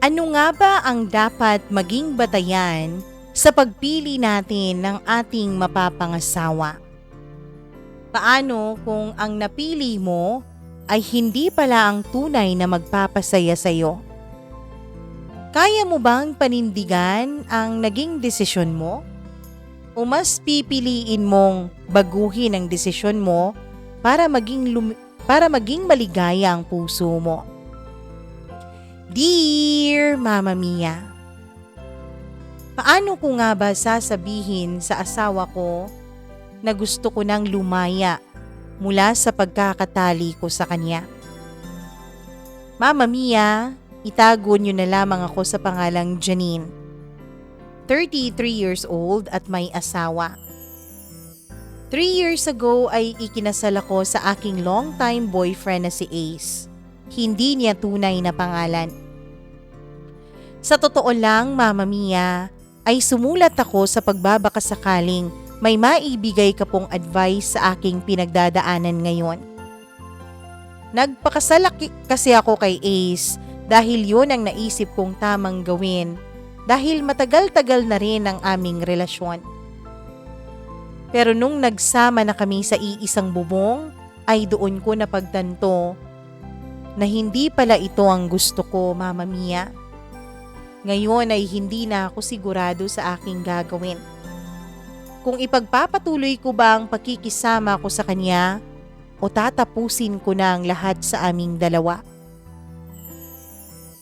Ano nga ba ang dapat maging batayan sa pagpili natin ng ating mapapangasawa? Paano kung ang napili mo ay hindi pala ang tunay na magpapasaya sa'yo? Kaya mo bang panindigan ang naging desisyon mo? O mas pipiliin mong baguhin ang desisyon mo para maging maligaya ang puso mo? Dear Mama Mia, paano ko nga ba sasabihin sa asawa ko na gusto ko nang lumaya mula sa pagkakatali ko sa kanya? Mama Mia, itago niyo na lamang ako sa pangalang Janine. 33 years old at may asawa. 3 years ago ay ikinasal ako sa aking longtime boyfriend na si Ace. Hindi niya tunay na pangalan. Sa totoo lang, Mama Mia, ay sumulat ako sa pagbabakasakaling may maibigay ka pong advice sa aking pinagdadaanan ngayon. Nagpakasal kasi ako kay Ace dahil yun ang naisip kong tamang gawin dahil matagal-tagal na rin ang aming relasyon. Pero nung nagsama na kami sa iisang bubong, ay doon ko napagtanto na hindi pala ito ang gusto ko, Mama Mia. Ngayon ay hindi na ako sigurado sa aking gagawin. Kung ipagpapatuloy ko ba ang pakikisama ko sa kanya o tatapusin ko na ang lahat sa aming dalawa.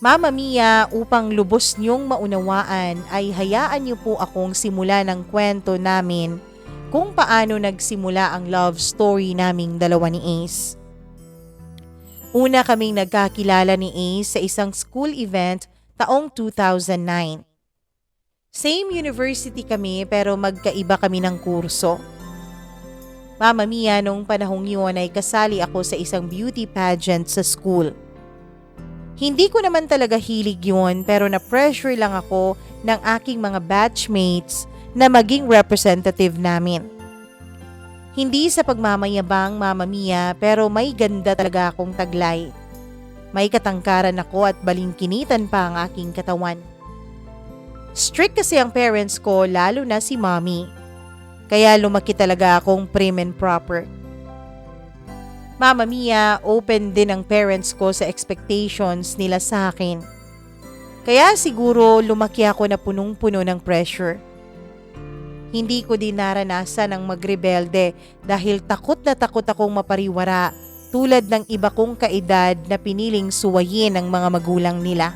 Mama Mia, upang lubos niyong maunawaan ay hayaan niyo po akong simula ng kwento namin kung paano nagsimula ang love story naming dalawa ni Ace. Una kaming nagkakilala ni Ace sa isang school event taong 2009. Same university kami pero magkaiba kami ng kurso. Mama Mia, nung panahong yun ay kasali ako sa isang beauty pageant sa school. Hindi ko naman talaga hilig yun pero na-pressure lang ako ng aking mga batchmates na maging representative namin. Hindi sa pagmamayabang, Mama Mia, pero may ganda talaga akong taglay. May katangkaran ako at balingkinitan pa ang aking katawan. Strict kasi ang parents ko, lalo na si Mommy. Kaya lumaki talaga akong prim and proper. Mama Mia, open din ang parents ko sa expectations nila sa akin. Kaya siguro lumaki ako na punong-puno ng pressure. Hindi ko din naranasan ang magrebelde dahil takot na takot akong mapariwara tulad ng iba kong kaedad na piniling suwayin ng mga magulang nila.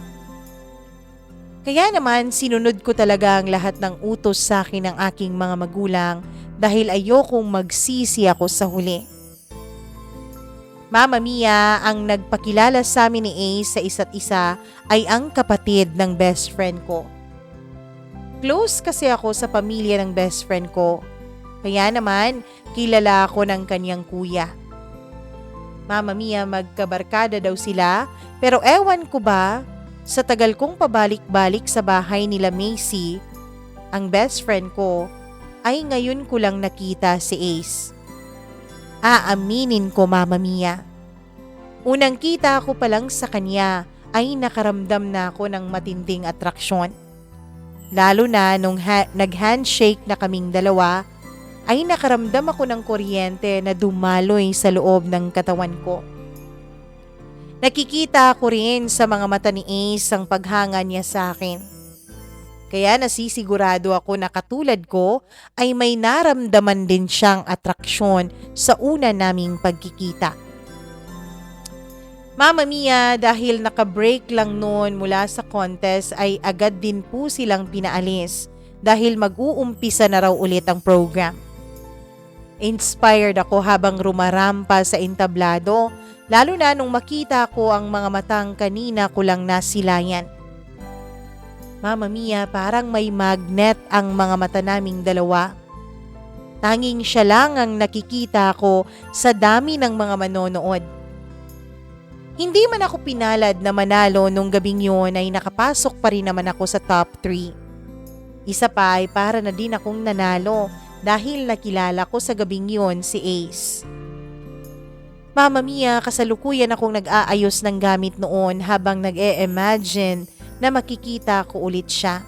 Kaya naman sinunod ko talaga ang lahat ng utos sa akin ng aking mga magulang dahil ayokong magsisi ako sa huli. Mama Mia, ang nagpakilala sa amin ni Ace sa isa't isa ay ang kapatid ng best friend ko. Close kasi ako sa pamilya ng best friend ko. Kaya naman, kilala ako ng kanyang kuya. Mama Mia, magkabarkada daw sila pero ewan ko ba, sa tagal kong pabalik-balik sa bahay nila Macy, ang best friend ko, ay ngayon ko lang nakita si Ace. Aaminin ko, Mama Mia. Unang kita ko pa lang sa kanya ay nakaramdam na ako ng matinding atraksyon. Lalo na nung nag-handshake na kaming dalawa, ay nakaramdam ako ng kuryente na dumaloy sa loob ng katawan ko. Nakikita ko rin sa mga mata ni Ace ang paghanga niya sa akin. Kaya nasisigurado ako na katulad ko ay may naramdaman din siyang atraksyon sa una naming pagkikita. Mama Mia, dahil naka-break lang noon mula sa contest ay agad din po silang pinaalis dahil mag-uumpisa na raw ulit ang program. Inspired ako habang rumarampa sa entablado, lalo na nung makita ko ang mga matang kanina ko lang nasilayan. Mama Mia, parang may magnet ang mga mata naming dalawa. Tanging siya lang ang nakikita ko sa dami ng mga manonood. Hindi man ako pinalad na manalo nung gabing yun ay nakapasok pa rin naman ako sa top 3. Isa pa ay para na din akong nanalo dahil nakilala ko sa gabing yun si Ace. Mama Mia, kasalukuyan akong nag-aayos ng gamit noon habang nag-e-imagine na makikita ko ulit siya.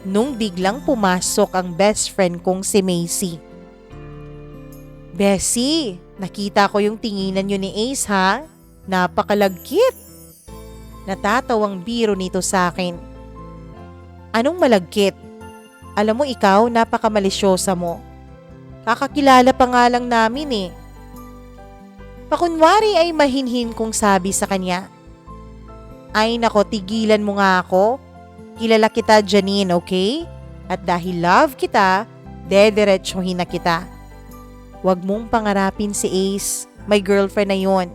Nung biglang pumasok ang best friend kong si Macy. "Bessie, nakita ko yung tinginan niyo ni Ace ha? Napakalagkit." Natatawang biro nito sa akin. "Anong malagkit? Alam mo ikaw, napakamalisyosa mo. Kakakilala pa nga lang namin eh." Pakunwari ay mahinhin kong sabi sa kanya. "Ay nako, tigilan mo nga ako. Kilala kita, Janine, okay? At dahil love kita, dediretsuhin na kita. Huwag mong pangarapin si Ace, may girlfriend na yon.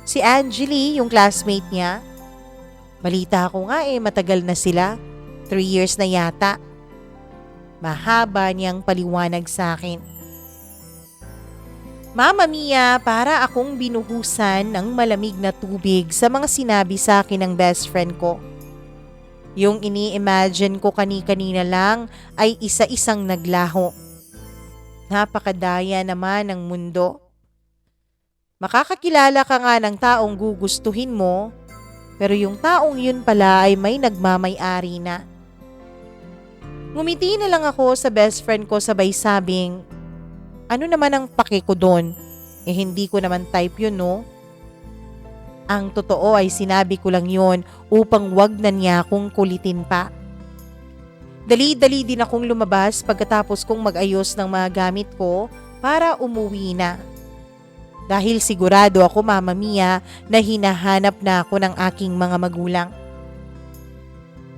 Si Angeli, yung classmate niya. Balita ko nga matagal na sila. 3 years na yata." Mahaba niyang paliwanag sa akin. Mama Mia, para akong binuhusan ng malamig na tubig sa mga sinabi sa akin ng best friend ko. Yung ini-imagine ko kani-kanina lang ay isa-isang naglaho. Napakadaya naman ng mundo. Makakakilala ka nga ng taong gugustuhin mo, pero yung taong yun pala ay may nagmamay-ari na. Ngumiti na lang ako sa best friend ko sabay sabing, "Ano naman ang pake ko doon? Hindi ko naman type yun, no?" Ang totoo ay sinabi ko lang yun upang wag na niya akong kulitin pa. Dali-dali din akong lumabas pagkatapos kong mag-ayos ng mga gamit ko para umuwi na. Dahil sigurado ako, Mama Mia, na hinahanap na ako ng aking mga magulang.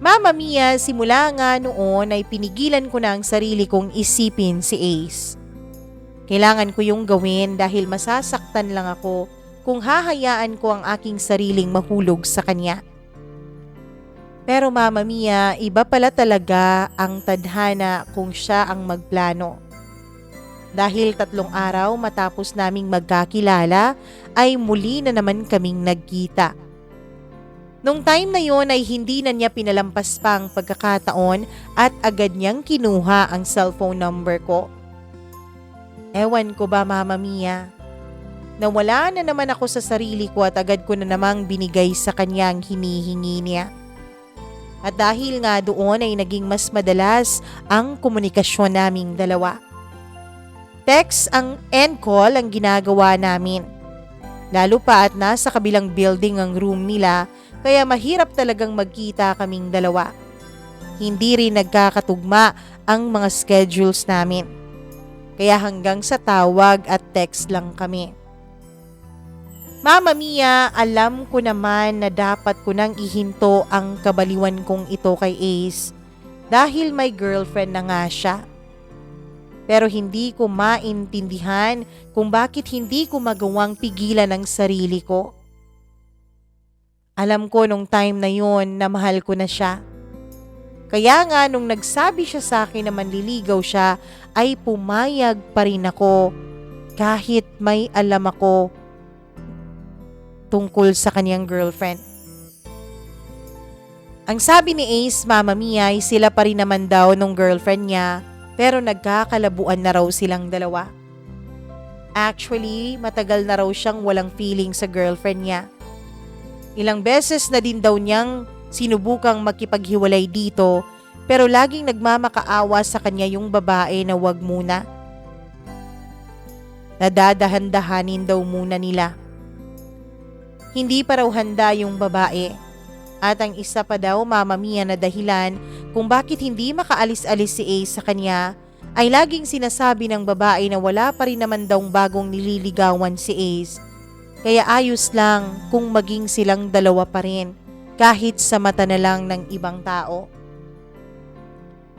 Mama Mia, simula nga noon ay pinigilan ko na ang sarili kong isipin si Ace. Kailangan ko yung gawin dahil masasaktan lang ako kung hahayaan ko ang aking sariling mahulog sa kanya. Pero Mama Mia, iba pala talaga ang tadhana kung siya ang magplano. Dahil 3 araw matapos naming magkakilala ay muli na naman kaming nagkita. Nung time na yon ay hindi na niya pinalampas pa ang pagkakataon at agad niyang kinuha ang cellphone number ko. Ewan ko ba, Mama Mia, nawala na naman ako sa sarili ko at agad ko na namang binigay sa kanya ang hinihingi niya. At dahil nga doon ay naging mas madalas ang komunikasyon naming dalawa. Text and call ang ginagawa namin. Lalo pa at nasa kabilang building ang room nila, kaya mahirap talagang magkita kaming dalawa. Hindi rin nagkakatugma ang mga schedules namin. Kaya hanggang sa tawag at text lang kami. Mama Mia, alam ko naman na dapat ko nang ihinto ang kabaliwan kong ito kay Ace dahil may girlfriend na nga siya. Pero hindi ko maintindihan kung bakit hindi ko magawang pigilan ang sarili ko. Alam ko nung time na yun na mahal ko na siya. Kaya nga nung nagsabi siya sa akin na manliligaw siya ay pumayag pa rin ako kahit may alam ako tungkol sa kanyang girlfriend. Ang sabi ni Ace, Mama Mia, ay sila pa rin naman daw nung girlfriend niya pero nagkakalabuan na raw silang dalawa. Actually, matagal na raw siyang walang feeling sa girlfriend niya. Ilang beses na din daw niyang sinubukang makipaghiwalay dito pero laging nagmamakaawa sa kanya yung babae na wag muna. Nadadahan-dahanin daw muna nila. Hindi pa raw handa yung babae. At ang isa pa daw, Mama Mia, na dahilan kung bakit hindi makaalis-alis si Ace sa kanya ay laging sinasabi ng babae na wala pa rin naman daw bagong nililigawan si Ace. Kaya ayos lang kung maging silang dalawa pa rin kahit sa mata na lang ng ibang tao.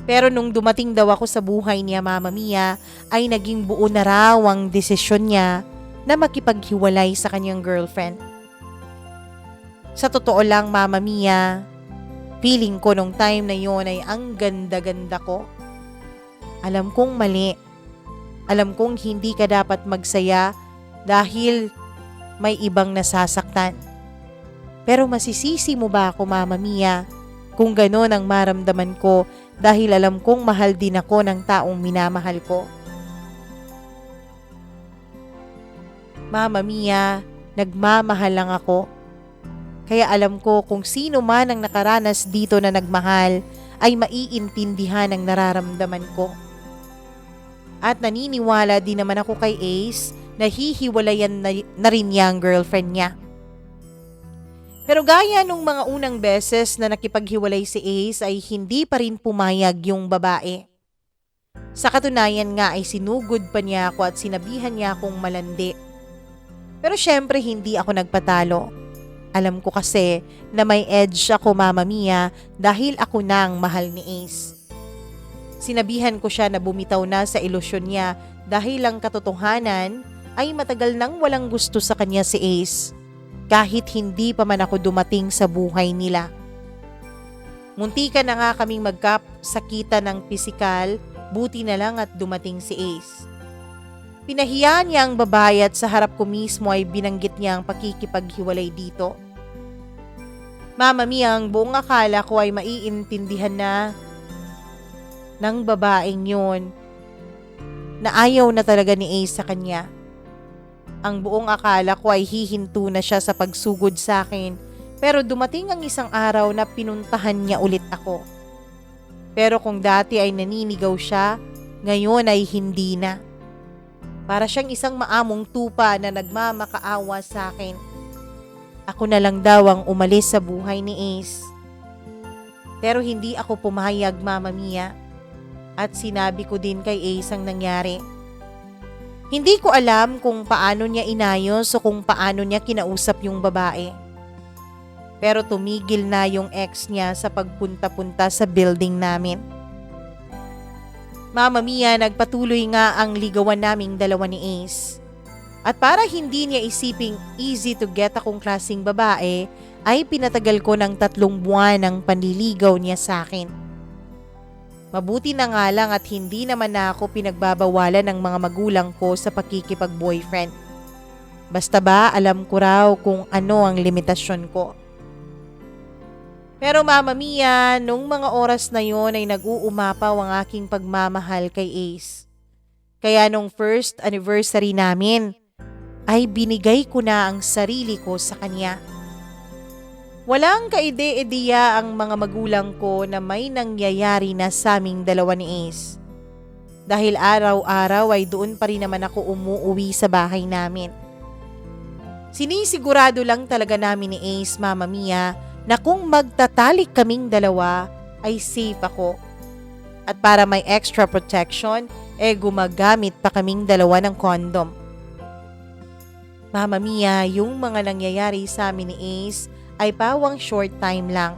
Pero nung dumating daw ako sa buhay niya, Mama Mia, ay naging buo na raw ang desisyon niya na makipaghiwalay sa kanyang girlfriend. Sa totoo lang, Mama Mia, feeling ko nung time na yon ay ang ganda-ganda ko. Alam kong mali. Alam kong hindi ka dapat magsaya dahil may ibang nasasaktan. Pero masisisi mo ba ako, Mama Mia, kung gano'n ang maramdaman ko dahil alam kong mahal din ako ng taong minamahal ko? Mama Mia, nagmamahal lang ako. Kaya alam ko kung sino man ang nakaranas dito na nagmahal ay maiintindihan ang nararamdaman ko. At naniniwala din naman ako kay Ace na hihiwalayan na rin niya ang girlfriend niya. Pero gaya nung mga unang beses na nakipaghiwalay si Ace ay hindi pa rin pumayag yung babae. Sa katunayan nga ay sinugod pa niya ako at sinabihan niya akong malandi. Pero syempre hindi ako nagpatalo. Alam ko kasi na may edge ako, Mama Mia, dahil ako na ang mahal ni Ace. Sinabihan ko siya na bumitaw na sa ilusyon niya dahil ang katotohanan ay matagal nang walang gusto sa kanya si Ace. Kahit hindi pa man ako dumating sa buhay nila. Muntikan na nga kaming magkasakitan ng pisikal, buti na lang at dumating si Ace. Pinahiya niya ang babae at sa harap ko mismo ay binanggit niya ang pakikipaghiwalay dito. Mama Mia, ang buong akala ko ay maiintindihan na ng babaeng yun na ayaw na talaga ni Ace sa kanya. Ang buong akala ko ay hihinto na siya sa pagsugod sa akin, pero dumating ang isang araw na pinuntahan niya ulit ako. Pero kung dati ay naninigaw siya, ngayon ay hindi na. Para siyang isang maamong tupa na nagmamakaawa sa akin. Ako na lang daw ang umalis sa buhay ni Ace. Pero hindi ako pumayag, Mama Mia. At sinabi ko din kay Ace ang nangyari. Hindi ko alam kung paano niya inayos o kung paano niya kinausap yung babae. Pero tumigil na yung ex niya sa pagpunta-punta sa building namin. Mama Mia, nagpatuloy nga ang ligawan naming dalawa ni Ace. At para hindi niya isiping easy to get akong klaseng babae, ay pinatagal ko ng 3 buwan ang panliligaw niya sa akin. Mabuti na nga lang at hindi naman na ako pinagbabawalan ng mga magulang ko sa pakikipag-boyfriend. Basta ba alam ko raw kung ano ang limitasyon ko. Pero Mama Mia, nung mga oras na yon ay nag-uumapaw ang aking pagmamahal kay Ace. Kaya nung first anniversary namin, ay binigay ko na ang sarili ko sa kanya. Walang kaide-ideya ang mga magulang ko na may nangyayari na sa aming dalawa ni Ace. Dahil araw-araw ay doon pa rin naman ako umuuwi sa bahay namin. Sinisigurado lang talaga namin ni Ace, Mama Mia, na kung magtatalik kaming dalawa ay safe ako. At para may extra protection, gumagamit pa kaming dalawa ng condom. Mama Mia, yung mga nangyayari sa amin ni Ace ay pawang short time lang.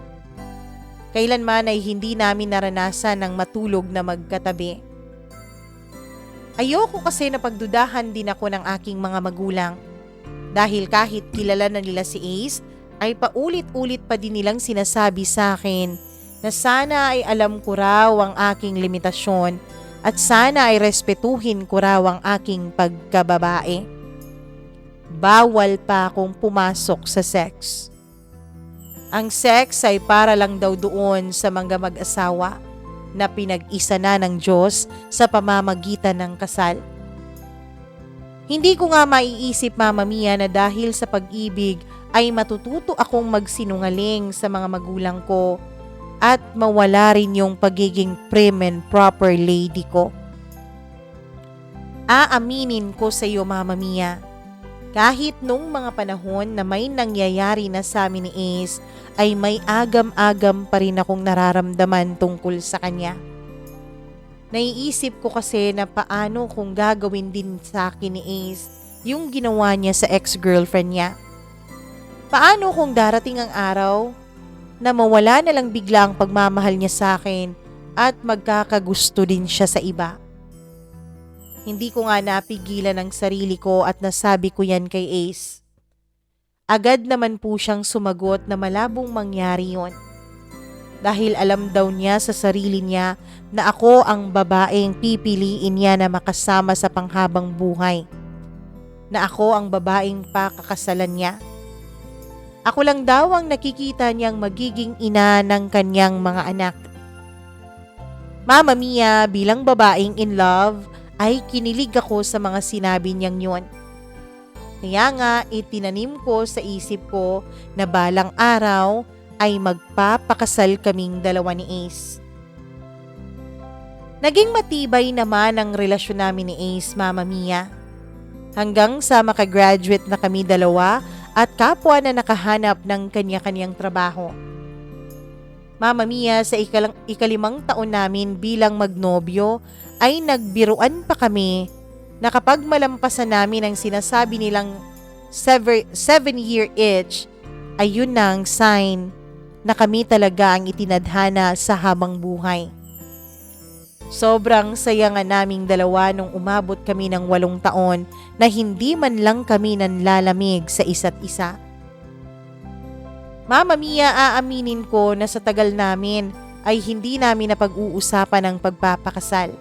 Kailanman ay hindi namin naranasan ng matulog na magkatabi. Ayoko kasi napagdudahan din ako ng aking mga magulang. Dahil kahit kilala na nila si Ace, ay paulit-ulit pa din nilang sinasabi sa akin na sana ay alam ko raw ang aking limitasyon at sana ay respetuhin ko raw ang aking pagkababae. Bawal pa akong pumasok sa sex. Ang sex ay para lang daw doon sa mga mag-asawa na pinag-isa na ng Diyos sa pamamagitan ng kasal. Hindi ko nga maiisip, Mama Mia, na dahil sa pag-ibig ay matututo akong magsinungaling sa mga magulang ko at mawala rin yung pagiging prim and proper lady ko. Aaminin ko sa iyo, Mama Mia, kahit nung mga panahon na may nangyayari na sa amin ni Ace, ay may agam-agam pa rin akong nararamdaman tungkol sa kanya. Naiisip ko kasi na paano kung gagawin din sa akin ni Ace yung ginawa niya sa ex-girlfriend niya. Paano kung darating ang araw na mawala na lang bigla ang pagmamahal niya sa akin at magkakagusto din siya sa iba? Hindi ko nga napigilan ang sarili ko at nasabi ko yan kay Ace. Agad naman po siyang sumagot na malabong mangyari yon. Dahil alam daw niya sa sarili niya na ako ang babaeng pipiliin niya na makasama sa panghabang buhay. Na ako ang babaeng pakakasalan niya. Ako lang daw ang nakikita niyang magiging ina ng kanyang mga anak. Mama Mia, bilang babaeng in love, ay kinilig ako sa mga sinabi niyang yun. Kaya nga itinanim ko sa isip ko na balang araw ay magpapakasal kaming dalawa ni Ace. Naging matibay naman ang relasyon namin ni Ace, Mama Mia. Hanggang sa makagraduate na kami dalawa at kapwa na nakahanap ng kanya-kanyang trabaho. Mama Mia, sa ikalimang taon namin bilang magnobyo ay nagbiruan pa kami na kapag malampasan namin ang sinasabi nilang 7-year itch, ay yun na ang sign na kami talaga ang itinadhana sa habang buhay. Sobrang saya nga naming dalawa nung umabot kami ng 8 taon na hindi man lang kami nanlalamig sa isa't isa. Mama Mia, aaminin ko na sa tagal namin ay hindi namin napag-uusapan ang pagpapakasal.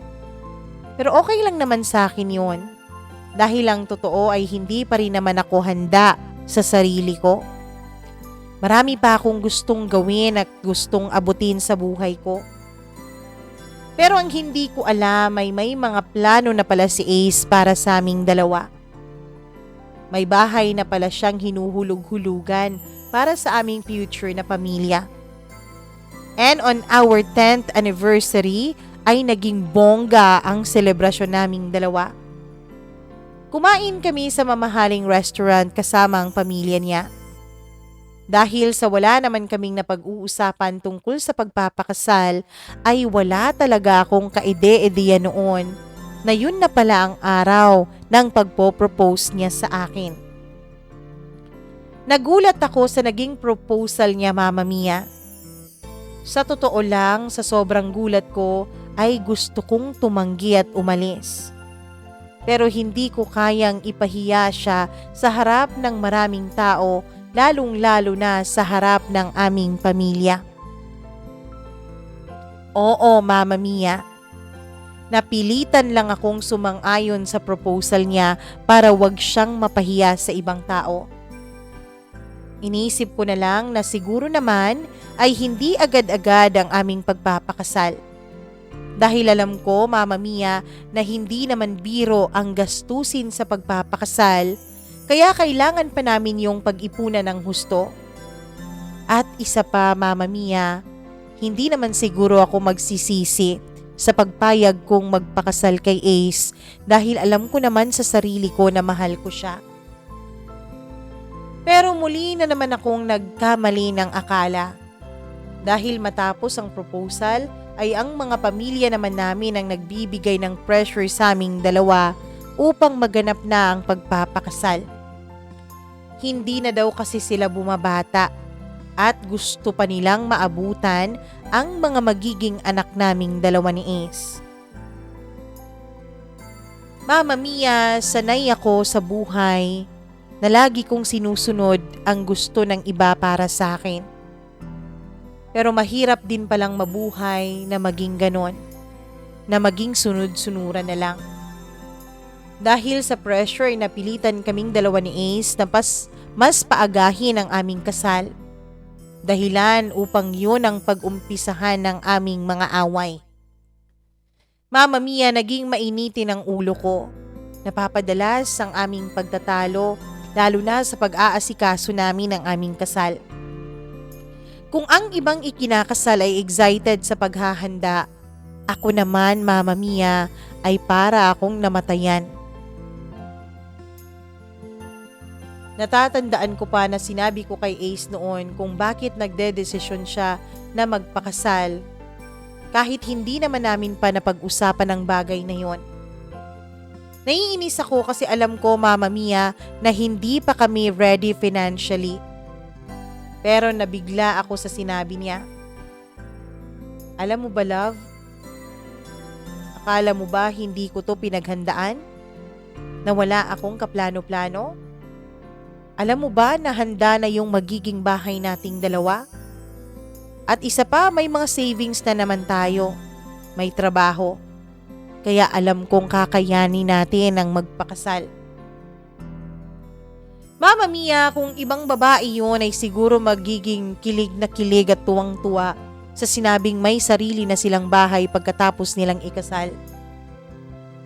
Pero okay lang naman sa akin yun. Dahil ang totoo ay hindi pa rin naman ako handa sa sarili ko. Marami pa akong gustong gawin at gustong abutin sa buhay ko. Pero ang hindi ko alam ay may mga plano na pala si Ace para sa aming dalawa. May bahay na pala siyang hinuhulog-hulugan para sa aming future na pamilya. And on our 10th anniversary ay naging bongga ang selebrasyon naming dalawa. Kumain kami sa mamahaling restaurant kasama ang pamilya niya. Dahil sa wala naman kaming napag-uusapan tungkol sa pagpapakasal, ay wala talaga akong kaide-ideya noon na yun na pala ang araw ng pagpo-propose niya sa akin. Nagulat ako sa naging proposal niya, Mama Mia. Sa totoo lang, sa sobrang gulat ko, ay gusto kong tumanggi at umalis. Pero hindi ko kayang ipahiya siya sa harap ng maraming tao, lalong-lalo na sa harap ng aming pamilya. Oo, Mama Mia. Napilitan lang akong sumang-ayon sa proposal niya para wag siyang mapahiya sa ibang tao. Inisip ko na lang na siguro naman ay hindi agad-agad ang aming pagpapakasal. Dahil alam ko, Mama Mia, na hindi naman biro ang gastusin sa pagpapakasal, kaya kailangan pa namin yung pag-ipunan ng husto. At isa pa, Mama Mia, hindi naman siguro ako magsisisi sa pagpayag kong magpakasal kay Ace dahil alam ko naman sa sarili ko na mahal ko siya. Pero muli na naman akong nagkamali ng akala. Dahil matapos ang proposal ay ang mga pamilya naman namin ang nagbibigay ng pressure sa aming dalawa upang maganap na ang pagpapakasal. Hindi na daw kasi sila bumabata at gusto pa nilang maabutan ang mga magiging anak naming dalawa ni Ace. Mama Mia, sanay ako sa buhay na lagi kong sinusunod ang gusto ng iba para sa akin. Pero mahirap din palang mabuhay na maging ganon, na maging sunod-sunuran na lang. Dahil sa pressure, napilitan kaming dalawa ni Ace na mas paagahin ang aming kasal. Dahilan upang yun ang pag-umpisahan ng aming mga away. Mama Mia, naging mainitin ang ulo ko. Napapadalas ang aming pagtatalo, lalo na sa pag-aasikaso namin ng aming kasal. Kung ang ibang ikinakasal ay excited sa paghahanda, ako naman, Mama Mia, ay para akong namatayan. Natatandaan ko pa na sinabi ko kay Ace noon kung bakit nagdedesisyon siya na magpakasal kahit hindi naman namin pa napag-usapan ang bagay na yon. Naiinis ako kasi alam ko, Mama Mia, na hindi pa kami ready financially. Pero nabigla ako sa sinabi niya. Alam mo ba, love? Akala mo ba hindi ko to pinaghandaan? Na wala akong kaplano-plano? Alam mo ba na handa na yung magiging bahay nating dalawa? At isa pa, may mga savings na naman tayo. May trabaho. Kaya alam kong kakayanin natin ang magpakasal. Mama Mia, kung ibang babae yun ay siguro magiging kilig na kilig at tuwang-tuwa sa sinabing may sarili na silang bahay pagkatapos nilang ikasal.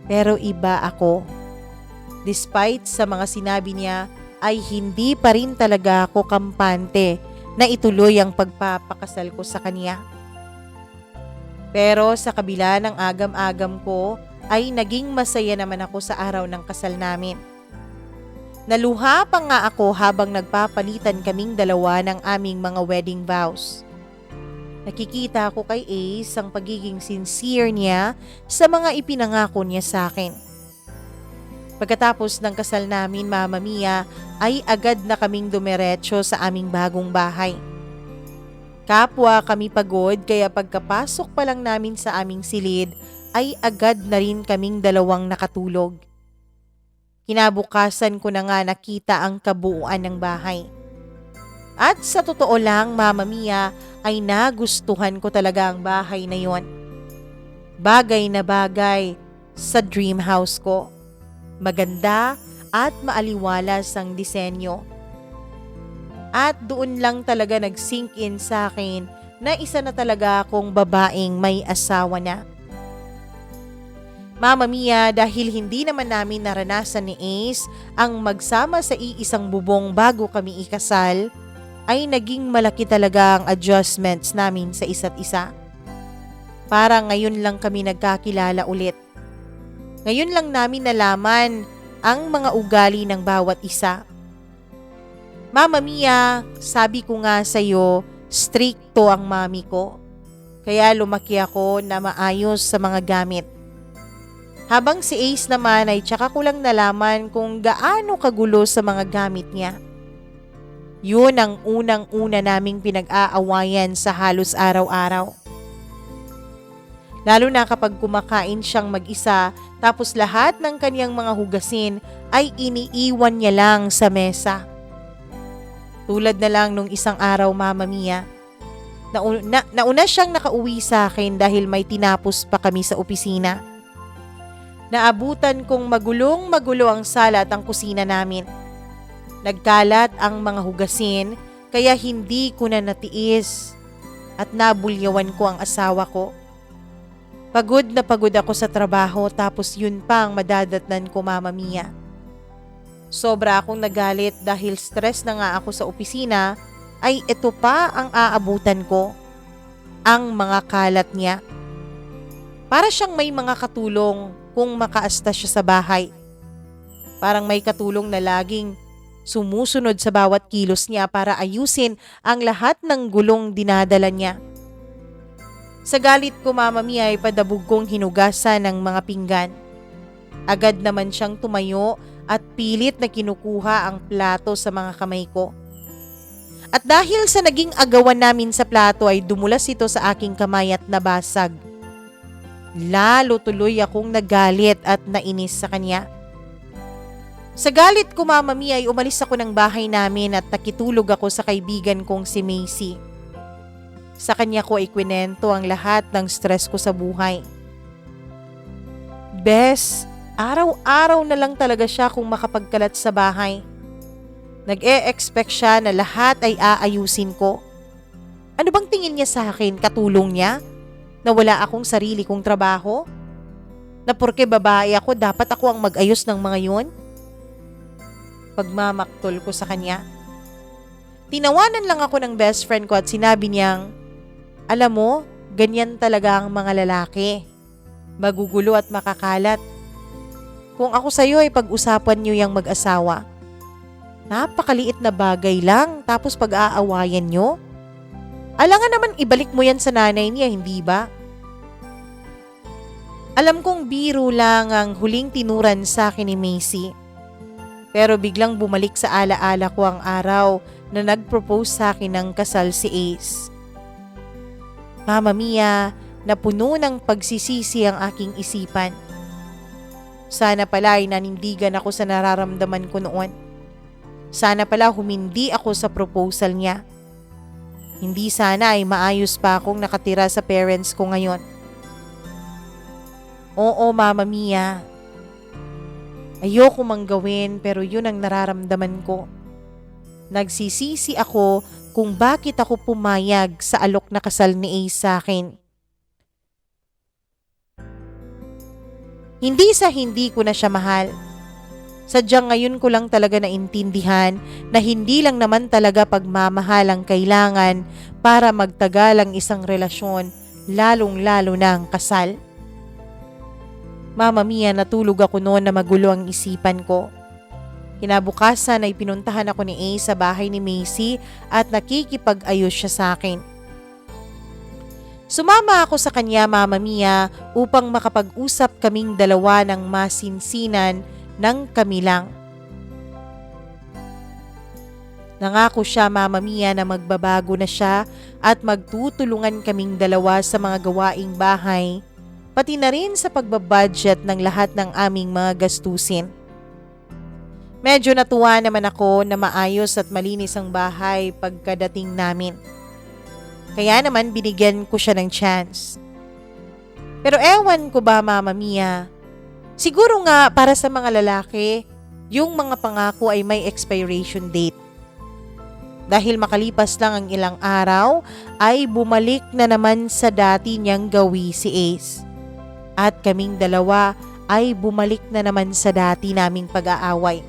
Pero iba ako. Despite sa mga sinabi niya, ay hindi pa rin talaga ako kampante na ituloy ang pagpapakasal ko sa kanya. Pero sa kabila ng agam-agam ko, ay naging masaya naman ako sa araw ng kasal namin. Naluha pa nga ako habang nagpapalitan kaming dalawa ng aming mga wedding vows. Nakikita ko kay Ace ang pagiging sincere niya sa mga ipinangako niya sa akin. Pagkatapos ng kasal namin, Mama Mia, ay agad na kaming dumiretso sa aming bagong bahay. Kapwa kami pagod kaya pagkapasok pa lang namin sa aming silid ay agad na rin kaming dalawang nakatulog. Kinabukasan ko na nga nakita ang kabuuan ng bahay. At sa totoo lang, Mama Mia, ay nagustuhan ko talaga ang bahay na yon. Bagay na bagay sa dream house ko. Maganda at maaliwalas ang disenyo. At doon lang talaga nag-sink in sa akin na isa na talaga akong babaeng may asawa na. Mama Mia, dahil hindi naman namin naranasan ni Ace ang magsama sa iisang bubong bago kami ikasal, ay naging malaki talaga ang adjustments namin sa isa't isa. Parang ngayon lang kami nagkakilala ulit. Ngayon lang namin nalaman ang mga ugali ng bawat isa. Mama Mia, sabi ko nga sa'yo, stricto ang mami ko. Kaya lumaki ako na maayos sa mga gamit. Habang si Ace naman ay tsaka ko lang nalaman kung gaano kagulo sa mga gamit niya. Yun ang unang-una naming pinag-aawayan sa halos araw-araw. Lalo na kapag kumakain siyang mag-isa tapos lahat ng kaniyang mga hugasin ay iniiwan niya lang sa mesa. Tulad na lang nung isang araw, Mama Mia. Nauna siyang nakauwi sa akin dahil may tinapos pa kami sa opisina. Naabutan kong magulong-magulo ang sala at ang kusina namin. Nagkalat ang mga hugasin kaya hindi ko na natiis at nabulyawan ko ang asawa ko. Pagod na pagod ako sa trabaho tapos yun pa ang madadatnan ko, Mama Mia. Sobra akong nagalit dahil stress na nga ako sa opisina ay ito pa ang aabutan ko. Ang mga kalat niya. Para siyang may mga katulong kung makaasta siya sa bahay. Parang may katulong na laging sumusunod sa bawat kilos niya para ayusin ang lahat ng gulong dinadala niya. Sa galit ko, Mama Mia, ay padabog kong hinugasan ng mga pinggan. Agad naman siyang tumayo at pilit na kinukuha ang plato sa mga kamay ko. At dahil sa naging agawan namin sa plato ay dumulas ito sa aking kamay at nabasag. Lalo tuloy akong nagalit at nainis sa kanya. Sa galit ko, Mama Mia, ay umalis ako ng bahay namin at nakitulog ako sa kaibigan kong si Macy. Sa kanya ko ikwinento ang lahat ng stress ko sa buhay. Bes, araw-araw na lang talaga siya kung makapagkalat sa bahay. Nag-e-expect siya na lahat ay aayusin ko. Ano bang tingin niya sa akin? Katulong niya? Na wala akong sarili kong trabaho? Na porke babae ako, dapat ako ang mag-ayos ng mga yun? Pagmamaktol ko sa kanya. Tinawanan lang ako ng best friend ko at sinabi niyang, alam mo, ganyan talaga ang mga lalaki. Magugulo at makakalat. Kung ako sa'yo ay pag-usapan niyo yung mag-asawa. Napakaliit na bagay lang tapos pag-aawayan niyo. Alangan naman ibalik mo yan sa nanay niya, hindi ba? Alam kong biro lang ang huling tinuran sa akin ni Macy. Pero biglang bumalik sa alaala ko ang araw na nag-propose sa akin ng kasal si Ace. Mama Mia, napuno ng pagsisisi ang aking isipan. Sana pala ay nanindigan ako sa nararamdaman ko noon. Sana pala humindi ako sa proposal niya. Hindi sana ay maayos pa akong nakatira sa parents ko ngayon. Oo, Mama Mia. Ayoko mang gawin pero yun ang nararamdaman ko. Nagsisisi ako kung bakit ako pumayag sa alok na kasal ni Ace sa akin. Hindi sa hindi ko na siya mahal. Sadyang ngayon ko lang talaga naintindihan na hindi lang naman talaga pagmamahal ang kailangan para magtagal ang isang relasyon, lalong-lalo na ang kasal. Mama Mia, natulog ako noon na magulo ang isipan ko. Kinabukasan ay pinuntahan ako ni Ace sa bahay ni Macy at nakikipag-ayos siya sa akin. Sumama ako sa kanya, Mama Mia, upang makapag-usap kaming dalawa ng masinsinan ng kami lang. Nangako siya, Mama Mia, na magbabago na siya at magtutulungan kaming dalawa sa mga gawaing bahay, pati na rin sa pagbabudget ng lahat ng aming mga gastusin. Medyo natuwa naman ako na maayos at malinis ang bahay pagkadating namin. Kaya naman binigyan ko siya ng chance. Pero ewan ko ba, Mama Mia, siguro nga para sa mga lalaki, yung mga pangako ay may expiration date. Dahil makalipas lang ang ilang araw, ay bumalik na naman sa dati niyang gawi si Ace. At kaming dalawa ay bumalik na naman sa dati naming pag-aaway.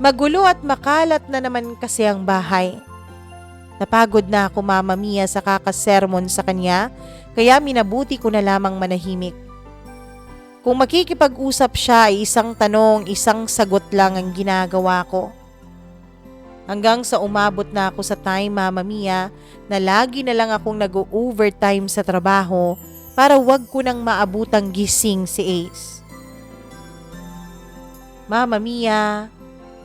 Magulo at makalat na naman kasi ang bahay. Napagod na ako, Mama Mia, sa kakasermon sa kanya, kaya minabuti ko na lamang manahimik. Kung makikipag-usap siya ay isang tanong, isang sagot lang ang ginagawa ko. Hanggang sa umabot na ako sa time, Mama Mia, na lagi na lang akong nag-overtime sa trabaho para wag ko nang maabutang gising si Ace. Mama Mia,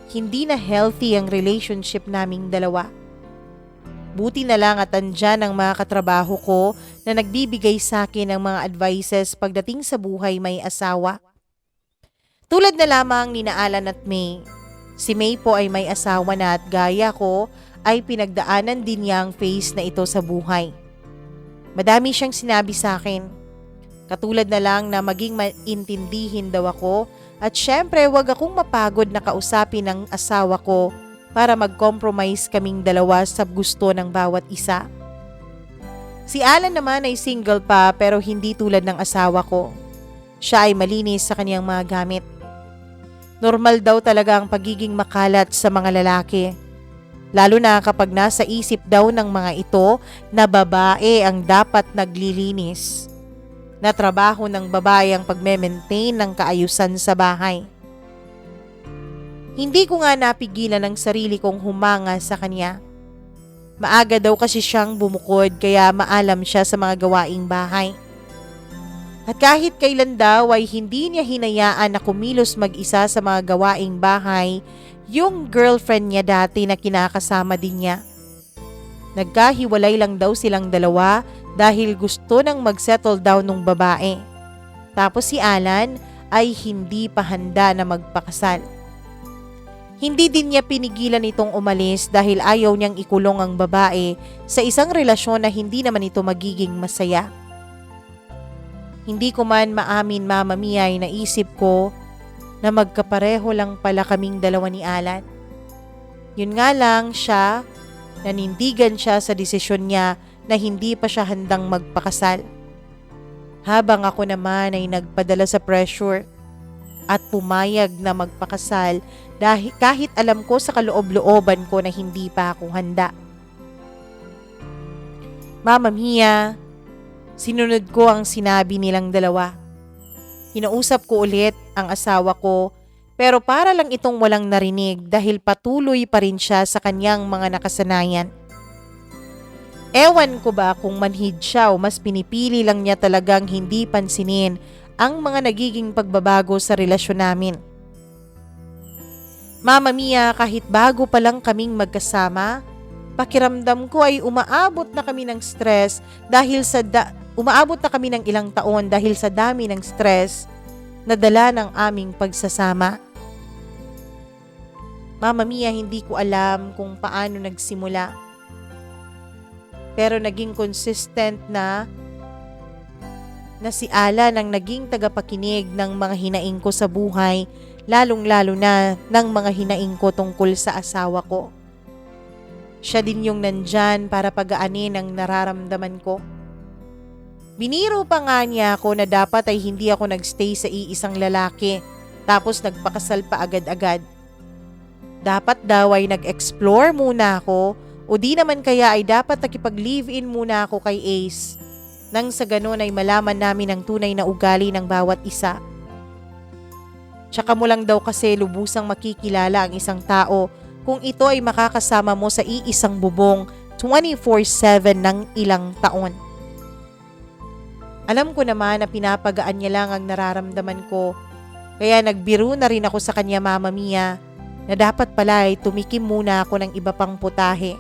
hindi na healthy ang relationship naming dalawa. Buti na lang at andyan ang mga katrabaho ko na nagbibigay sa akin ng mga advices pagdating sa buhay may asawa. Tulad na lamang ni Alan at May. Si May po ay may asawa na at gaya ko ay pinagdaanan din niya ang phase na ito sa buhay. Madami siyang sinabi sa akin. Katulad na lang na maging maintindihin daw ako at syempre wag akong mapagod na kausapin ang asawa ko para mag-compromise kaming dalawa sa gusto ng bawat isa. Si Alan naman ay single pa pero hindi tulad ng asawa ko. Siya ay malinis sa kaniyang mga gamit. Normal daw talaga ang pagiging makalat sa mga lalaki. Lalo na kapag nasa isip daw ng mga ito na babae ang dapat naglilinis. Na trabaho ng babae ang pagme-maintain ng kaayusan sa bahay. Hindi ko nga napigilan ang sarili kong humanga sa kanya. Maaga daw kasi siyang bumukod kaya maalam siya sa mga gawaing bahay. At kahit kailan daw ay hindi niya hinayaan na kumilos mag-isa sa mga gawaing bahay yung girlfriend niya dati na kinakasama din niya. Nagkahiwalay lang daw silang dalawa dahil gusto nang mag-settle down ng babae. Tapos si Alan ay hindi pa handa na magpakasal. Hindi din niya pinigilan itong umalis dahil ayaw niyang ikulong ang babae sa isang relasyon na hindi naman ito magiging masaya. Hindi ko man maamin, Mama Mia, ay naisip ko na magkapareho lang pala kaming dalawa ni Alan. Yun nga lang siya, nanindigan siya sa desisyon niya na hindi pa siya handang magpakasal. Habang ako naman ay nagpadala sa pressure at pumayag na magpakasal dahil kahit alam ko sa kaloob-looban ko na hindi pa ako handa. Mama Mia, sinunod ko ang sinabi nilang dalawa. Kinausap ko ulit ang asawa ko pero para lang itong walang narinig dahil patuloy pa rin siya sa kanyang mga nakasanayan. Ewan ko ba kung manhid siya o mas pinipili lang niya talagang hindi pansinin ang mga nagiging pagbabago sa relasyon namin. Mama Mia, kahit bago pa lang kaming magkasama, pakiramdam ko ay umaabot na kami ng stress dahil umaabot na kami ng ilang taon dahil sa dami ng stress na dala ng aming pagsasama. Mama Mia, hindi ko alam kung paano nagsimula. Pero naging consistent na si Alan ang naging tagapakinig ng mga hinaing ko sa buhay, lalong-lalo na ng mga hinaing ko tungkol sa asawa ko. Siya din yung nandyan para pagaanin ang nararamdaman ko. Biniro pa nga niya ako na dapat ay hindi ako nagstay sa iisang lalaki Tapos nagpakasal pa agad-agad. Dapat daw ay nag-explore muna ako o di naman kaya ay dapat nakipag-live-in muna ako kay Ace nang sa ganun ay malaman namin ang tunay na ugali ng bawat isa. Tsaka mo lang daw kasi lubusang makikilala ang isang tao kung ito ay makakasama mo sa iisang bubong 24/7 ng ilang taon. Alam ko naman na pinapagaan niya lang ang nararamdaman ko, kaya nagbiro na rin ako sa kanya, Mama Mia, na dapat pala ay tumikim muna ako ng iba pang putahe.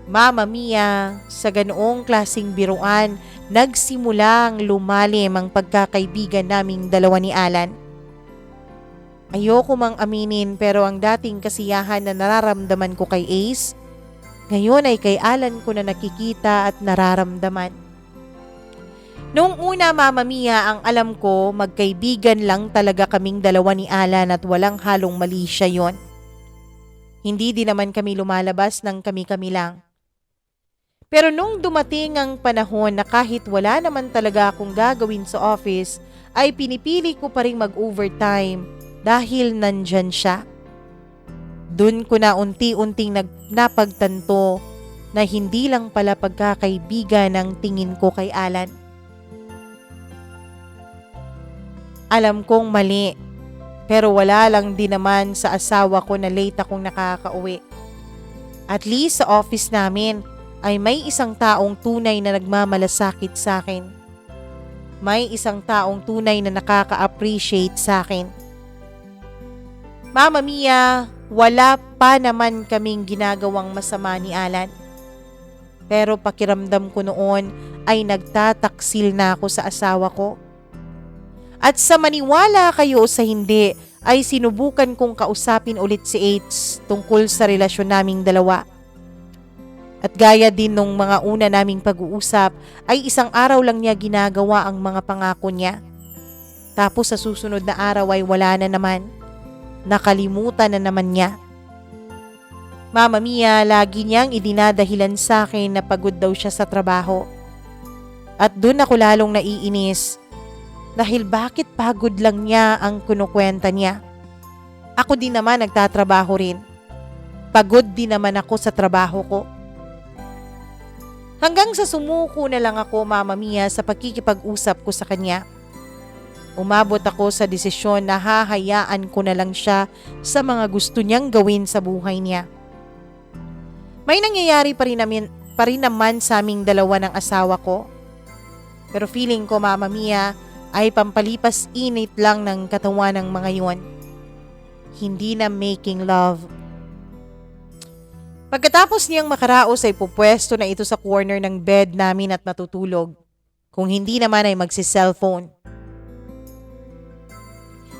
Mama Mia, sa ganoong klaseng biruan, nagsimulang lumalim ang pagkakaibigan naming dalawa ni Alan. Ayoko mang aminin pero ang dating kasiyahan na nararamdaman ko kay Ace, ngayon ay kay Alan ko na nakikita at nararamdaman. Noong una, Mama Mia, ang alam ko, magkaibigan lang talaga kaming dalawa ni Alan at walang halong mali siya yon. Hindi din naman kami lumalabas ng kami-kami lang. Pero nung dumating ang panahon na kahit wala naman talaga akong gagawin sa office, ay pinipili ko pa rin mag-overtime dahil nandyan siya. Doon ko na unti-unting napagtanto na hindi lang pala pagkakaibigan ang tingin ko kay Alan. Alam kong mali, pero wala lang din naman sa asawa ko na late akong nakakauwi. At least sa office namin ay may isang taong tunay na nagmamalasakit sa akin. May isang taong tunay na nakaka-appreciate sa akin. Mama Mia, wala pa naman kaming ginagawang masama ni Alan. Pero pakiramdam ko noon ay nagtataksil na ako sa asawa ko. At sa maniwala kayo sa hindi, ay sinubukan kong kausapin ulit si Ace tungkol sa relasyon naming dalawa. At gaya din nung mga una naming pag-uusap, ay isang araw lang niya ginagawa ang mga pangako niya. Tapos sa susunod na araw ay wala na naman. Nakalimutan na naman niya. Mama Mia, lagi niyang idinadahilan sa akin na pagod daw siya sa trabaho. At dun ako lalong naiinis. Dahil bakit pagod lang niya ang kinukwenta niya? Ako din naman nagtatrabaho rin. Pagod din naman ako sa trabaho ko. Hanggang sa sumuko na lang ako, Mama Mia, sa pakikipag-usap ko sa kanya. Umabot ako sa desisyon na hahayaan ko na lang siya sa mga gusto niyang gawin sa buhay niya. May nangyayari pa rin naman sa aming dalawa ng asawa ko. Pero feeling ko, Mama Mia, ay pampalipas init lang ng katawan ng mga yun. Hindi na making love. Pagkatapos niyang makaraos ay pupwesto na ito sa corner ng bed namin at matutulog. Kung hindi naman ay magsi-cellphone.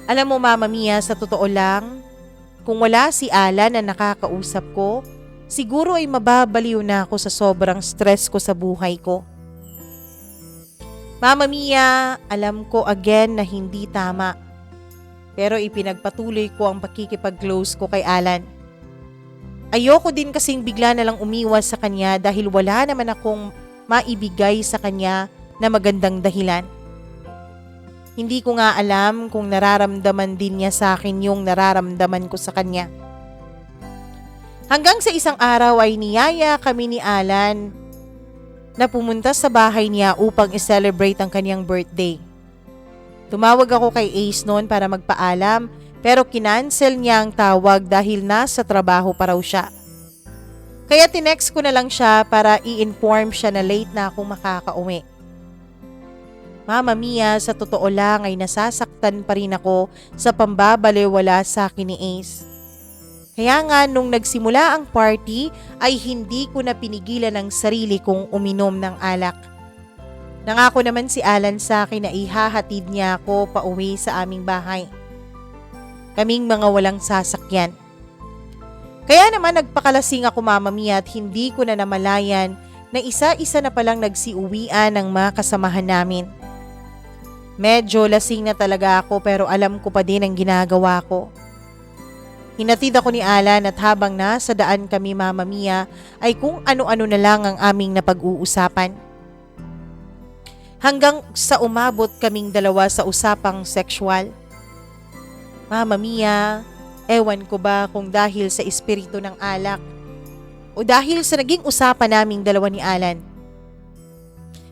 Alam mo, Mama Mia, sa totoo lang, kung wala si Alan na nakakausap ko, siguro ay mababaliw na ako sa sobrang stress ko sa buhay ko. Mama Mia, alam ko again na hindi tama. Pero ipinagpatuloy ko ang pakikipag-close ko kay Alan. Ayoko din kasing bigla na lang umiwas sa kanya dahil wala naman akong maibigay sa kanya na magandang dahilan. Hindi ko nga alam kung nararamdaman din niya sa akin yung nararamdaman ko sa kanya. Hanggang sa isang araw ay niyaya kami ni Alan na pumunta sa bahay niya upang i-celebrate ang kanyang birthday. Tumawag ako kay Ace noon para magpaalam pero kinancel niya ang tawag dahil nasa trabaho pa raw siya. Kaya tinext ko na lang siya para i-inform siya na late na akong makakauwi. Mama Mia, sa totoo lang ay nasasaktan pa rin ako sa pambabaliwala sa akin ni Ace. Kaya nga nung nagsimula ang party ay hindi ko na pinigilan ang sarili kong uminom ng alak. Nangako naman si Alan sa akin na ihahatid niya ako pauwi sa aming bahay. Kaming mga walang sasakyan. Kaya naman nagpakalasing ako, Mama Mia, at hindi ko na namalayan na isa-isa na palang nagsiuwian ng mga kasamahan namin. Medyo lasing na talaga ako pero alam ko pa din ang ginagawa ko. Hinatid ako ni Alan at habang nasa daan kami, Mama Mia, ay kung ano-ano na lang ang aming napag-uusapan. Hanggang sa umabot kaming dalawa sa usapang sexual. Mama Mia, ewan ko ba kung dahil sa espiritu ng alak o dahil sa naging usapan naming dalawa ni Alan.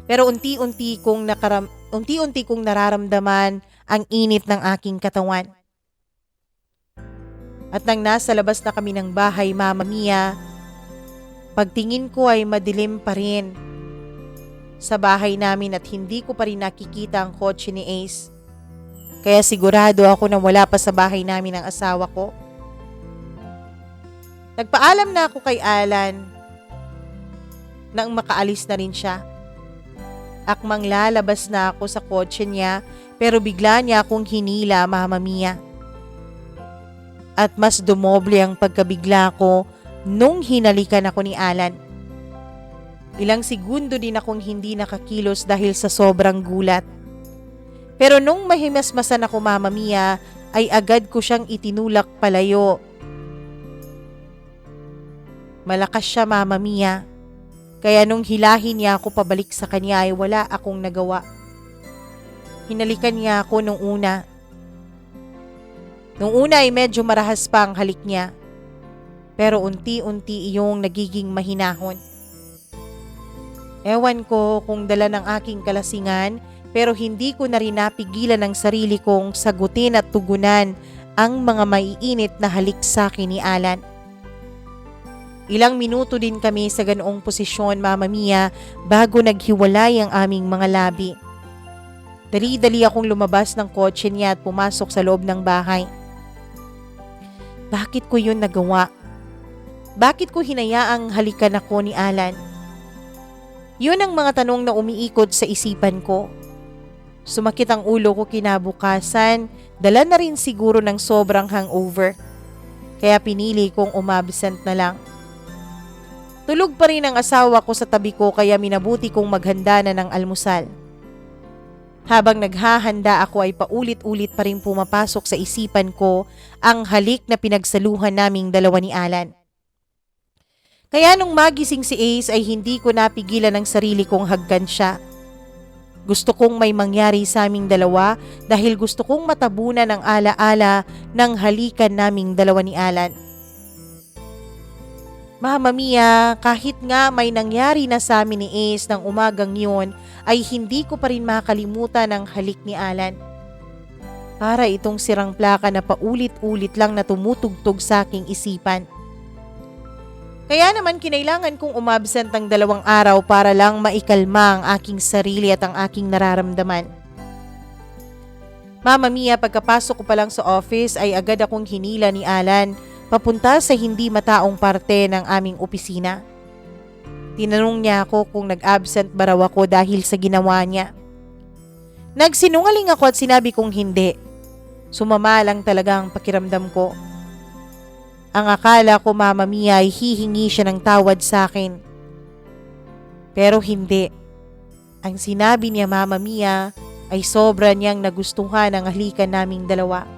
Pero unti-unti kong nararamdaman ang init ng aking katawan. At nang nasa labas na kami ng bahay, Mama Mia, pagtingin ko ay madilim pa rin sa bahay namin at hindi ko pa rin nakikita ang kotse ni Ace. Kaya sigurado ako na wala pa sa bahay namin ang asawa ko. Nagpaalam na ako kay Alan nang makaalis na rin siya. Akmang lalabas na ako sa kotse niya pero bigla niya akong hinila, Mama Mia. At mas dumoble ang pagkabigla ko nung hinalikan ako ni Alan. Ilang segundo din akong hindi nakakilos dahil sa sobrang gulat. Pero nung mahimasmasan ako, Mama Mia, ay agad ko siyang itinulak palayo. Malakas siya, Mama Mia. Kaya nung hilahin niya ako pabalik sa kanya ay wala akong nagawa. Hinalikan niya ako nung una. Nung una ay medyo marahas pa ang halik niya. Pero unti-unti iyong nagiging mahinahon. Ewan ko kung dala ng aking kalasingan pero hindi ko na rin napigilan ang sarili kong sagutin at tugunan ang mga maiinit na halik sa akin ni Alan. Ilang minuto din kami sa ganoong posisyon, Mama Mia, bago naghiwalay ang aming mga labi. Dali-dali akong lumabas ng kotse niya at pumasok sa loob ng bahay. Bakit ko yun nagawa? Bakit ko hinayaang halikan ako ni Alan? Yun ang mga tanong na umiikot sa isipan ko. Sumakit ang ulo ko kinabukasan, dala na rin siguro ng sobrang hangover. Kaya pinili kong umabsent na lang. Tulog pa rin ang asawa ko sa tabi ko kaya minabuti kong maghanda na ng almusal. Habang naghahanda ako ay paulit-ulit pa rin pumapasok sa isipan ko ang halik na pinagsaluhan naming dalawa ni Alan. Kaya nung magising si Ace ay hindi ko napigilan ang sarili kong haggan siya. Gusto kong may mangyari sa aming dalawa dahil gusto kong matabunan ang alaala ng halikan naming dalawa ni Alan. Mama Mia, kahit nga may nangyari na sa amin ni Ace ng umagang yun, ay hindi ko pa rin makalimutan ang halik ni Alan. Para itong sirang plaka na paulit-ulit lang na tumutugtog sa aking isipan. Kaya naman kinailangan kong umabsent ng 2 araw para lang maikalma ang aking sarili at ang aking nararamdaman. Mama Mia, pagkapasok ko pa lang sa office ay agad akong hinila ni Alan papunta sa hindi mataong parte ng aming opisina. Tinanong niya ako kung nag-absent ba raw ako dahil sa ginawa niya. Nagsinungaling ako at sinabi kong hindi. Sumama lang talaga ang pakiramdam ko. Ang akala ko, Mama Mia, ay hihingi siya ng tawad sa akin. Pero hindi. Ang sinabi niya, Mama Mia, ay sobra niyang nagustuhan ang halikan naming dalawa.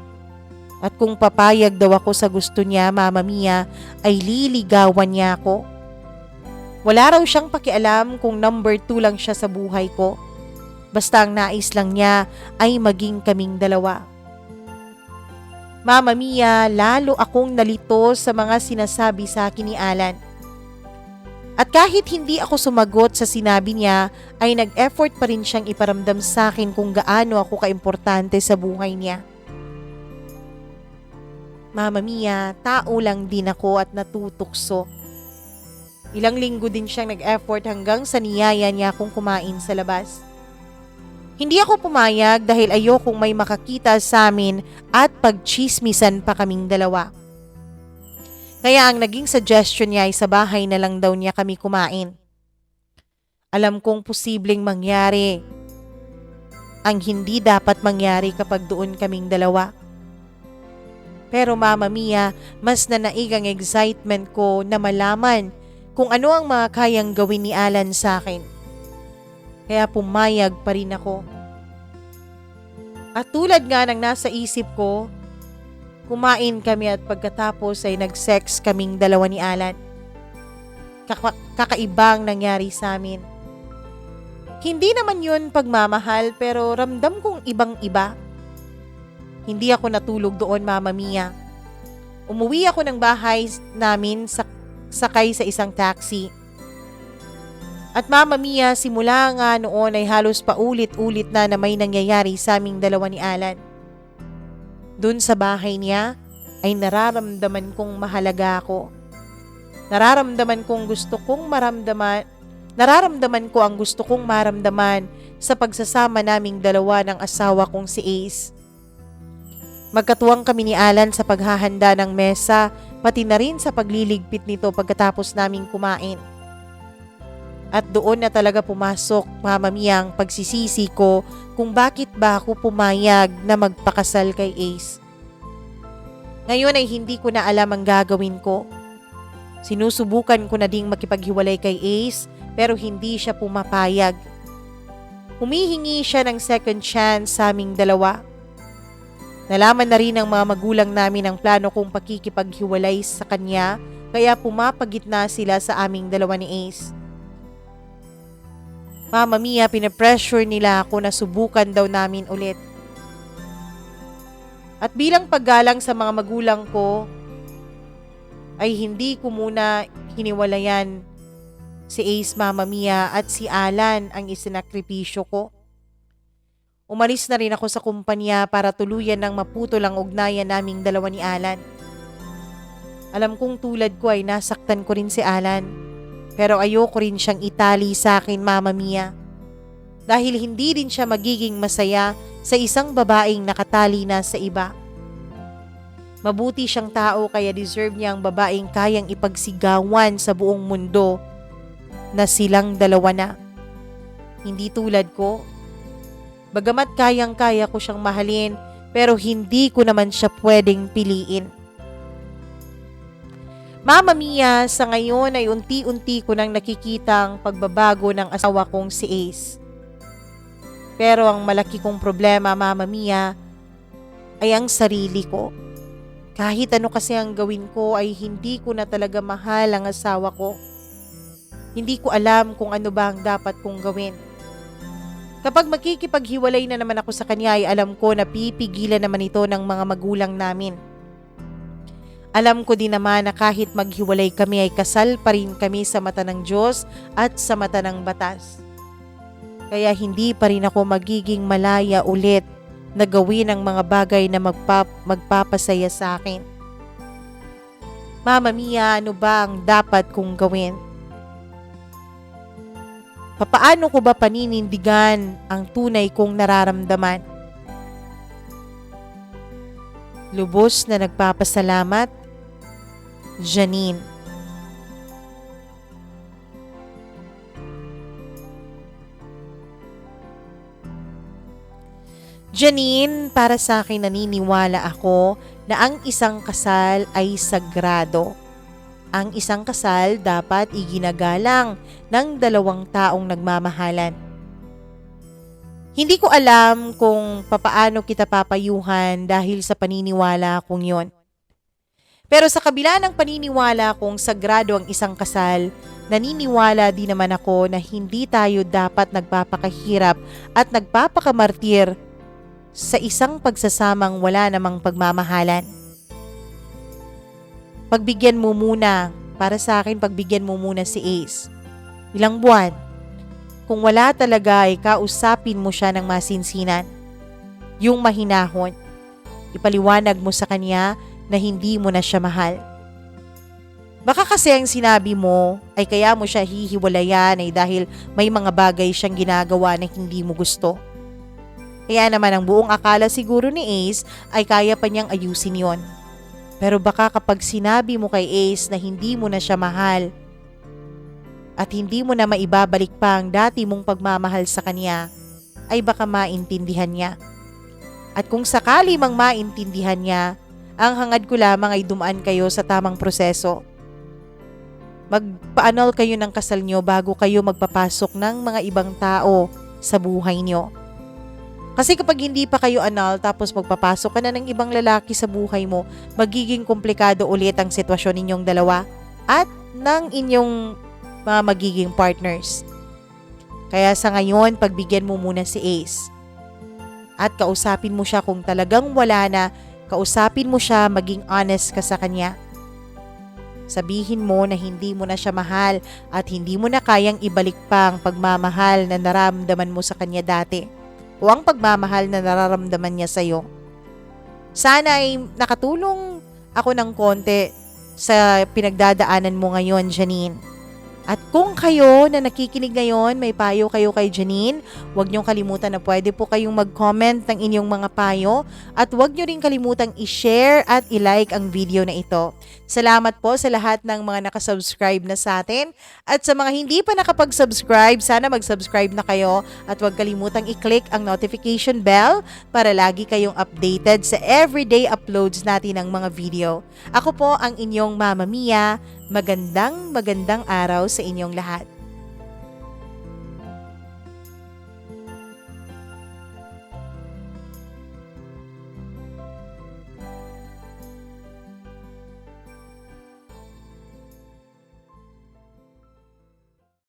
At kung papayag daw ako sa gusto niya, Mama Mia, ay liligawan niya ako. Wala raw siyang pakialam kung number 2 lang siya sa buhay ko. Basta ang nais lang niya ay maging kaming dalawa. Mama Mia, lalo akong nalito sa mga sinasabi sa akin ni Alan. At kahit hindi ako sumagot sa sinabi niya, ay nag-effort pa rin siyang iparamdam sa akin kung gaano ako kaimportante sa buhay niya. Mama Mia, tao lang din ako at natutukso. Ilang linggo din siyang nag-effort hanggang sa niyaya niya akong kumain sa labas. Hindi ako pumayag dahil ayokong may makakita sa amin at pagchismisan pa kaming dalawa. Kaya ang naging suggestion niya ay sa bahay na lang daw niya kami kumain. Alam kong posibleng mangyari ang hindi dapat mangyari kapag doon kaming dalawa. Pero Mama Mia, mas nanaig ang excitement ko na malaman kung ano ang mga kayang gawin ni Alan sa akin. Kaya pumayag pa rin ako. At tulad nga ng nasa isip ko, kumain kami at pagkatapos ay nag-sex kaming dalawa ni Alan. Kakaibang nangyari sa amin. Hindi naman yun pagmamahal pero ramdam kong ibang-iba. Hindi ako natulog doon, Mama Mia. Umuwi ako ng bahay namin sakay sa isang taxi. At Mama Mia, simula nga noon ay halos paulit-ulit na may nangyayari sa aming dalawa ni Alan. Doon sa bahay niya ay nararamdaman kong mahalaga ako. Nararamdaman ko ang gusto kong maramdaman sa pagsasama naming dalawa ng asawa kong si Ace. Magkatuwang kami ni Alan sa paghahanda ng mesa, pati na rin sa pagliligpit nito pagkatapos naming kumain. At doon na talaga pumasok, Mama Mia, ang pagsisisi ko kung bakit ba ako pumayag na magpakasal kay Ace. Ngayon ay hindi ko na alam ang gagawin ko. Sinusubukan ko na ding makipaghiwalay kay Ace pero hindi siya pumapayag. Humihingi siya ng second chance sa aming dalawa. Nalaman na rin ng mga magulang namin ang plano kong pakikipaghiwalay sa kanya kaya pumapagitna sila sa aming dalawa ni Ace. Mama Mia, pinapressure nila ako na subukan daw namin ulit. At bilang paggalang sa mga magulang ko, ay hindi ko muna hiniwalayan si Ace, Mama Mia, at si Alan ang isinakripisyo ko. Umalis na rin ako sa kumpanya para tuluyan ng maputol ang ugnayan naming dalawa ni Alan. Alam kong tulad ko ay nasaktan ko rin si Alan, pero ayoko rin siyang itali sa akin, Mama Mia. Dahil hindi rin siya magiging masaya sa isang babaeng nakatali na sa iba. Mabuti siyang tao kaya deserve niya ang babaeng kayang ipagsigawan sa buong mundo na silang dalawa na. Hindi tulad ko. Bagamat kayang-kaya ko siyang mahalin pero hindi ko naman siya pwedeng piliin. Mama Mia, sa ngayon ay unti-unti ko nang nakikita ang pagbabago ng asawa kong si Ace. Pero ang malaki kong problema, Mama Mia, ay ang sarili ko. Kahit ano kasi ang gawin ko ay hindi ko na talaga mahal ang asawa ko. Hindi ko alam kung ano ba ang dapat kong gawin. Kapag makikipaghiwalay na naman ako sa kanya ay alam ko na pipigilan naman ito ng mga magulang namin. Alam ko din naman na kahit maghiwalay kami ay kasal pa rin kami sa mata ng Diyos at sa mata ng batas. Kaya hindi pa rin ako magiging malaya ulit na gawin ang mga bagay na magpapasaya sa akin. Mama Mia, ano ba ang dapat kong gawin? Papaano ko ba paninindigan ang tunay kong nararamdaman? Lubos na nagpapasalamat, Janine. Janine, para sa akin naniniwala ako na ang isang kasal ay sagrado. Ang isang kasal dapat iginagalang ng dalawang taong nagmamahalan. Hindi ko alam kung papaano kita papayuhan dahil sa paniniwala kong yon. Pero sa kabila ng paniniwala kong sagrado ang isang kasal, naniniwala din naman ako na hindi tayo dapat nagpapakahirap at nagpapakamartir sa isang pagsasamang wala namang pagmamahalan. Pagbigyan mo muna, para sa akin pagbigyan mo muna si Ace. Ilang buwan. Kung wala talaga ay kausapin mo siya ng masinsinan. Yung mahinahon. Ipaliwanag mo sa kanya na hindi mo na siya mahal. Baka kasi ang sinabi mo ay kaya mo siya hihiwalayan ay dahil may mga bagay siyang ginagawa na hindi mo gusto. Kaya naman ang buong akala siguro ni Ace ay kaya pa niyang ayusin yon. Pero baka kapag sinabi mo kay Ace na hindi mo na siya mahal at hindi mo na maibabalik pa ang dati mong pagmamahal sa kanya, ay baka maintindihan niya. At kung sakali mang maintindihan niya, ang hangad ko lamang ay dumaan kayo sa tamang proseso. Magpa-annul kayo ng kasal niyo bago kayo magpapasok ng mga ibang tao sa buhay niyo. Kasi kapag hindi pa kayo annul tapos magpapasok ka na ng ibang lalaki sa buhay mo, magiging komplikado ulit ang sitwasyon ninyong dalawa at ng inyong mga magiging partners. Kaya sa ngayon, pagbigyan mo muna si Ace. At kausapin mo siya kung talagang wala na, kausapin mo siya, maging honest ka sa kanya. Sabihin mo na hindi mo na siya mahal at hindi mo na kayang ibalik pa ang pagmamahal na nararamdaman mo sa kanya dati o ang pagmamahal na nararamdaman niya sa'yo. Sana ay nakatulong ako ng konti sa pinagdadaanan mo ngayon, Janine. At kung kayo na nakikinig ngayon, may payo kayo kay Janine, huwag niyong kalimutan na pwede po kayong mag-comment ng inyong mga payo at huwag niyo rin kalimutang i-share at i-like ang video na ito. Salamat po sa lahat ng mga nakasubscribe na sa atin at sa mga hindi pa nakapag-subscribe, sana mag-subscribe na kayo at huwag kalimutang i-click ang notification bell para lagi kayong updated sa everyday uploads natin ng mga video. Ako po ang inyong Mama Mia. Magandang araw sa inyong lahat.